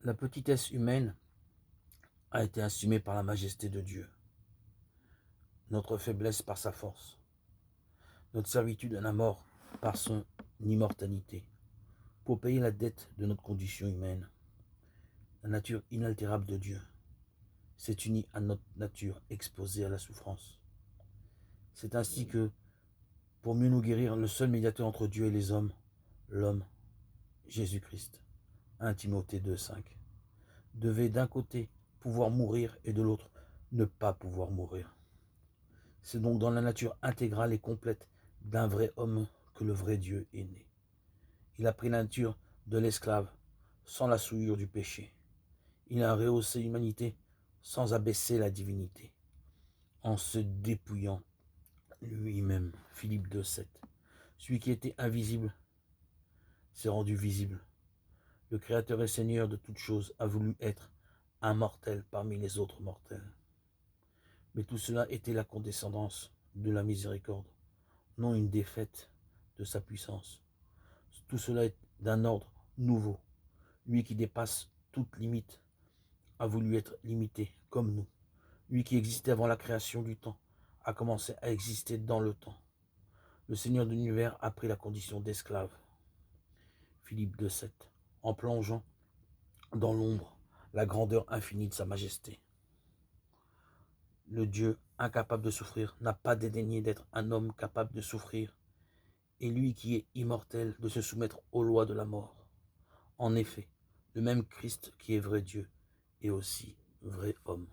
La petitesse humaine a été assumée par la majesté de Dieu, notre faiblesse par sa force, notre servitude à la mort par son immortalité, pour payer la dette de notre condition humaine. La nature inaltérable de Dieu s'est unie à notre nature exposée à la souffrance. C'est ainsi que, pour mieux nous guérir, le seul médiateur entre Dieu et les hommes, l'homme, Jésus-Christ, 1 Timothée 2,5, devait d'un côté pouvoir mourir et de l'autre ne pas pouvoir mourir. C'est donc dans la nature intégrale et complète d'un vrai homme que le vrai Dieu est né. Il a pris la nature de l'esclave sans la souillure du péché. Il a rehaussé l'humanité sans abaisser la divinité, en se dépouillant lui-même. Philippe 2,7. Celui qui était invisible s'est rendu visible. Le Créateur et Seigneur de toutes choses a voulu être un mortel parmi les autres mortels. Mais tout cela était la condescendance de la miséricorde, non une défaite de sa puissance. Tout cela est d'un ordre nouveau. Lui qui dépasse toute limite a voulu être limité comme nous. Lui qui existait avant la création du temps a commencé à exister dans le temps. Le Seigneur de l'univers a pris la condition d'esclave. Philippe 2,7, en plongeant dans l'ombre la grandeur infinie de sa majesté. Le Dieu incapable de souffrir n'a pas dédaigné d'être un homme capable de souffrir, et lui qui est immortel de se soumettre aux lois de la mort. En effet, le même Christ qui est vrai Dieu est aussi vrai homme.